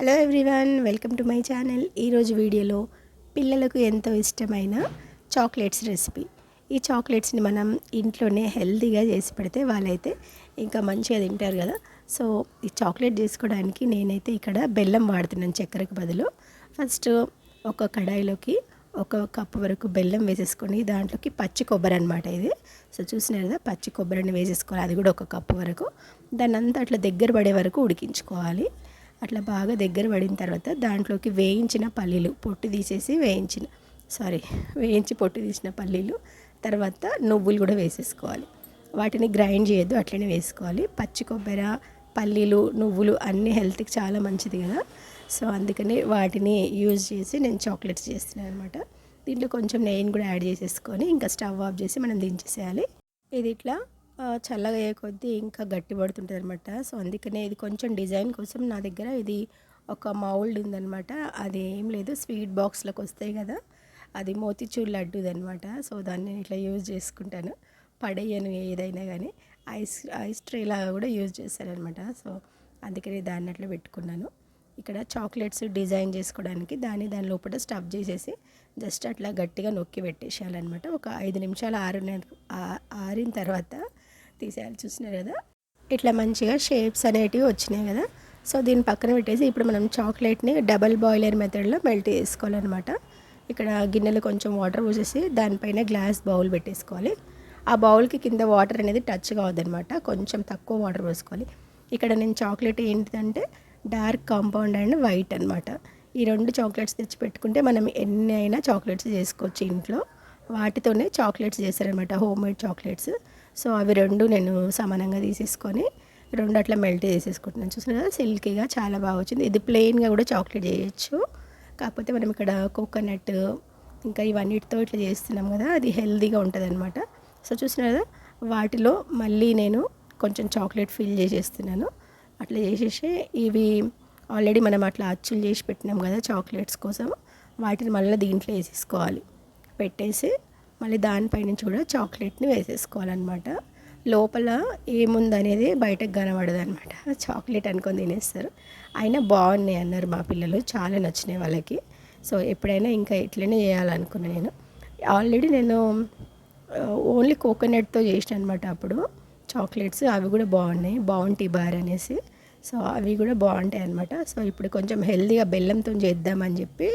Hello everyone, welcome to my channel. ఈరోజు వీడియోలో పిల్లలకు ఎంతో ఇష్టమైన చాక్లెట్స్ రెసిపీ. ఈ చాక్లెట్స్ని మనం ఇంట్లోనే హెల్తీగా చేసి పెడితే వాళ్ళైతే ఇంకా మంచిగా తింటారు కదా. సో ఈ చాక్లెట్ చేసుకోవడానికి నేనైతే ఇక్కడ బెల్లం వాడుతున్నాను చక్కెరకు బదులు. ఫస్ట్ ఒక కడాయిలోకి 1 కప్పు వరకు బెల్లం వేసేసుకొని దాంట్లోకి పచ్చి కొబ్బరి అనమాట ఇది. సో చూసినారు కదా, పచ్చి కొబ్బరిని వేసేసుకోవాలి, అది కూడా 1 కప్పు వరకు. దాన్ని అంతా అట్లా దగ్గర పడే వరకు ఉడికించుకోవాలి. అట్లా బాగా దగ్గర పడిన తర్వాత దాంట్లోకి వేయించిన పల్లీలు పొట్టు తీసేసి వేయించి పొట్టు తీసిన పల్లీలు, తర్వాత నువ్వులు కూడా వేసేసుకోవాలి. వాటిని గ్రైండ్ చేయొద్దు, అట్లనే వేసుకోవాలి. పచ్చి కొబ్బరి, పల్లీలు, నువ్వులు అన్నీ హెల్త్కి చాలా మంచిది కదా. సో అందుకని వాటిని యూజ్ చేసి నేను చాక్లెట్స్ చేస్తున్నాను అనమాట. దీంట్లో కొంచెం నెయ్యిని కూడా యాడ్ చేసేసుకొని ఇంకా స్టవ్ ఆఫ్ చేసి మనం దించేసేయాలి. ఇది ఇట్లా చల్లగా అయ్యే కొద్దీ ఇంకా గట్టి పడుతుంటుంది అనమాట. సో అందుకనే ఇది కొంచెం డిజైన్ కోసం నా దగ్గర ఇది ఒక మౌల్డ్ ఉందనమాట. అది ఏం లేదు, స్వీట్ బాక్స్లకు వస్తాయి కదా, అది మోతిచూర్ లడ్డూది అనమాట. సో దాన్ని నేను ఇట్లా యూజ్ చేసుకుంటాను, పడేయను ఏదైనా కానీ. ఐస్ ట్రే లాగా కూడా యూజ్ చేస్తారనమాట. సో అందుకని దాన్ని అట్లా పెట్టుకున్నాను. ఇక్కడ చాక్లెట్స్ డిజైన్ చేసుకోవడానికి దాని లోపల స్టఫ్ చేసేసి జస్ట్ అట్లా గట్టిగా నొక్కి పెట్టేసేయాలన్నమాట. ఒక 5 నిమిషాలు ఆరిన తర్వాత తీసేయాలి. చూసినారు కదా, ఇట్లా మంచిగా షేప్స్ అనేటివి వచ్చినాయి కదా. సో దీన్ని పక్కన పెట్టేసి ఇప్పుడు మనం చాక్లెట్ని డబల్ బాయిలర్ మెథడ్లో మెల్ట్ చేసుకోవాలన్నమాట. ఇక్కడ గిన్నెలో కొంచెం వాటర్ పోసేసి దానిపైన గ్లాస్ బౌల్ పెట్టేసుకోవాలి. ఆ బౌల్కి కింద వాటర్ అనేది టచ్ కావద్దనమాట, కొంచెం తక్కువ వాటర్ పోసుకోవాలి. ఇక్కడ నేను చాక్లెట్ ఏంటిదంటే డార్క్ కాంపౌండ్ అండ్ వైట్ అనమాట. ఈ 2 చాక్లెట్స్ తెచ్చి పెట్టుకుంటే మనం ఎన్ని అయినా చాక్లెట్స్ చేసుకోవచ్చు ఇంట్లో. వాటితోనే చాక్లెట్స్ చేస్తారనమాట, హోమ్ మేడ్ చాక్లెట్స్. సో అవి 2 నేను సమానంగా తీసేసుకొని 2 అట్లా మెల్ట్ చేసేసుకుంటున్నాను. చూసినా కదా, సిల్కీగా చాలా బాగా వచ్చింది. ఇది ప్లెయిన్గా కూడా చాక్లెట్ చేయొచ్చు, కాకపోతే మనం ఇక్కడ కోకోనట్ ఇంకా ఇవన్నిటితో ఇట్లా చేస్తున్నాం కదా, అది హెల్తీగా ఉంటుంది అనమాట. సో చూసినా కదా, వాటిలో మళ్ళీ నేను కొంచెం చాక్లెట్ ఫిల్ చేసేస్తున్నాను. అట్లా చేసేసి ఇవి ఆల్రెడీ మనం అట్లా అచ్చులు చేసి పెట్టినాం కదా చాక్లెట్స్ కోసం, వాటిని మళ్ళీ దీంట్లో వేసేసుకోవాలి. పెట్టేసి మళ్ళీ దానిపై నుంచి కూడా చాక్లెట్ని వేసేసుకోవాలన్నమాట. లోపల ఏముందనేది బయటకు కనబడదు అనమాట, చాక్లెట్ అనుకొని తినేస్తారు. అయినా బాగున్నాయి అన్నారు మా పిల్లలు, చాలా నచ్చినాయి వాళ్ళకి. సో ఎప్పుడైనా ఇంకా ఇట్లనే చేయాలనుకున్నాను నేను. ఆల్రెడీ నేను ఓన్లీ కోకోనట్తో చేసిన అనమాట అప్పుడు చాక్లెట్స్, అవి కూడా బాగున్నాయి, బౌంటీ బార్ అనేసి. సో అవి కూడా బాగుంటాయి అనమాట. సో ఇప్పుడు కొంచెం హెల్తీగా బెల్లంతో చేద్దామని చెప్పి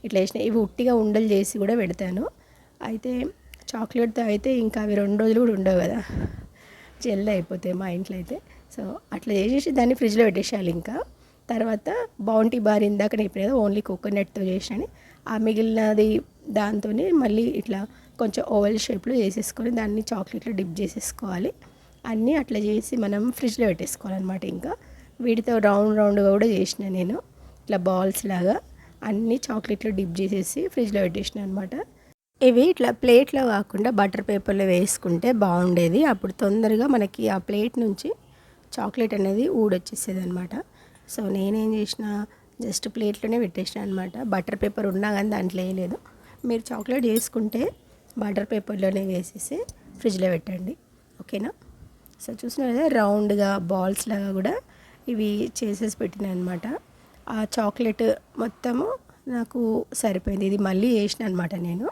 ఇట్లా వేసినాయి. ఇవి ఉట్టిగా ఉండలు చేసి కూడా పెడతాను. అయితే చాక్లెట్తో అయితే ఇంకా అవి 2 రోజులు కూడా ఉండవు కదా, జెల్ అయిపోతాయి మా ఇంట్లో అయితే. సో అట్లా చేసేసి దాన్ని ఫ్రిడ్జ్లో పెట్టేసేయాలి. ఇంకా తర్వాత బౌంటీ బార్ ఇందాక నేను కదా ఓన్లీ కోకోనట్తో చేసాను, ఆ మిగిలినది దాంతో మళ్ళీ ఇట్లా కొంచెం ఓవెల్ షేప్లో చేసేసుకొని దాన్ని చాక్లెట్లో డిప్ చేసేసుకోవాలి. అన్నీ అట్లా చేసి మనం ఫ్రిడ్జ్లో పెట్టేసుకోవాలన్నమాట. ఇంకా వీటితో రౌండ్గా కూడా చేసిన నేను, ఇట్లా బాల్స్ లాగా అన్నీ చాక్లెట్లో డిప్ చేసేసి ఫ్రిడ్జ్లో పెట్టేసిన అనమాట. ఇవి ఇట్లా ప్లేట్లో కాకుండా బటర్ పేపర్లో వేసుకుంటే బాగుండేది, అప్పుడు తొందరగా మనకి ఆ ప్లేట్ నుంచి చాక్లెట్ అనేది ఊడొచ్చేసేది అనమాట. సో నేనేం చేసిన, జస్ట్ ప్లేట్లోనే పెట్టేసిన అనమాట. బటర్ పేపర్ ఉన్నా కానీ దాంట్లో వేయలేదు. మీరు చాక్లెట్ చేసుకుంటే బటర్ పేపర్లోనే వేసేసి ఫ్రిడ్జ్లో పెట్టండి, ఓకేనా. సో చూసిన కదా, రౌండ్గా బాల్స్ లాగా కూడా ఇవి చేసేసి పెట్టిన అనమాట. ఆ చాక్లెట్ మొత్తము నాకు సరిపోయింది. ఇది మళ్ళీ చేసిన అనమాట నేను,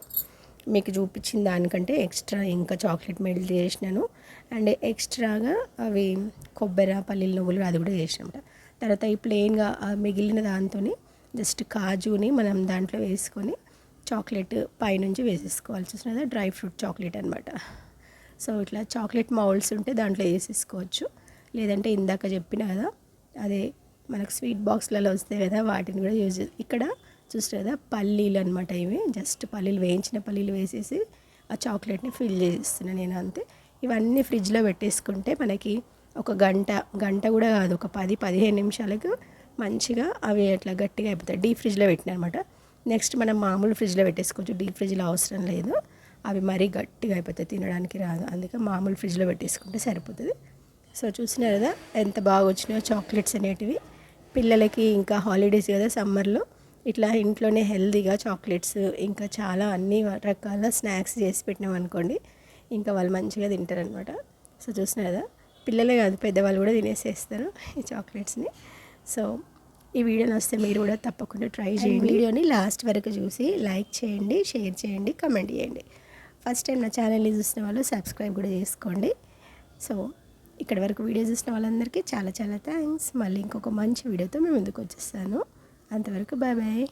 మీకు చూపించిన దానికంటే ఎక్స్ట్రా ఇంకా చాక్లెట్ మెల్ట్ చేసినాను. అండ్ ఎక్స్ట్రాగా అవి కొబ్బరి, పల్లీలు, నువ్వులు అది కూడా చేసినమాట. తర్వాత ఈ ప్లెయిన్గా మిగిలిన దాంతో జస్ట్ కాజుని మనం దాంట్లో వేసుకొని చాక్లెట్ పైనుంచి వేసేసుకోవాలి. చూసినా డ్రై ఫ్రూట్ చాక్లెట్ అనమాట. సో ఇట్లా చాక్లెట్ మౌల్డ్స్ ఉంటే దాంట్లో వేసేసుకోవచ్చు, లేదంటే ఇందాక చెప్పిన కదా అదే మనకు స్వీట్ బాక్స్లలో వస్తాయి కదా, వాటిని కూడా యూజ్ ఇక్కడ చూస్తారు కదా, పల్లీలు అనమాట. ఇవి జస్ట్ పల్లీలు, వేయించిన పల్లీలు వేసేసి ఆ చాక్లెట్ని ఫిల్ చేస్తున్నాను నేను, అంతే. ఇవన్నీ ఫ్రిడ్జ్లో పెట్టేసుకుంటే మనకి ఒక గంట కూడా కాదు, ఒక 10-15 నిమిషాలకు మంచిగా అవి అట్లా గట్టిగా అయిపోతాయి. డీప్ ఫ్రిడ్జ్లో పెట్టిన అనమాట. నెక్స్ట్ మనం మామూలు ఫ్రిడ్జ్లో పెట్టేసుకోవచ్చు, డీప్ ఫ్రిడ్జ్లో అవసరం లేదు, అవి మరీ గట్టిగా అయిపోతాయి, తినడానికి రాదు. అందుకే మామూలు ఫ్రిడ్జ్లో పెట్టేసుకుంటే సరిపోతుంది. సో చూసినారు కదా ఎంత బాగా వచ్చినాయో చాక్లెట్స్ అనేటివి. పిల్లలకి ఇంకా హాలిడేస్ కదా సమ్మర్లో, ఇట్లా ఇంట్లోనే హెల్తీగా చాక్లెట్స్ ఇంకా చాలా అన్ని రకాల స్నాక్స్ చేసి పెట్టినాం అనుకోండి, ఇంకా వాళ్ళు మంచిగా తింటారనమాట. సో చూసినారు కదా, పిల్లలే కాదు పెద్దవాళ్ళు కూడా తినేసేస్తారు ఈ చాక్లెట్స్ని. సో ఈ వీడియో నచ్చితే మీరు కూడా తప్పకుండా ట్రై చేయండి. వీడియోని లాస్ట్ వరకు చూసి లైక్ చేయండి, షేర్ చేయండి, కమెంట్ చేయండి. ఫస్ట్ టైం నా ఛానల్ని చూసిన వాళ్ళు సబ్స్క్రైబ్ కూడా చేసుకోండి. సో ఇక్కడ వరకు వీడియో చూసిన వాళ్ళందరికీ చాలా చాలా థ్యాంక్స్. మళ్ళీ ఇంకొక మంచి వీడియోతో మేము ముందుకు వచ్చేస్తాను. అంతవరకు బాయ్ బాయ్.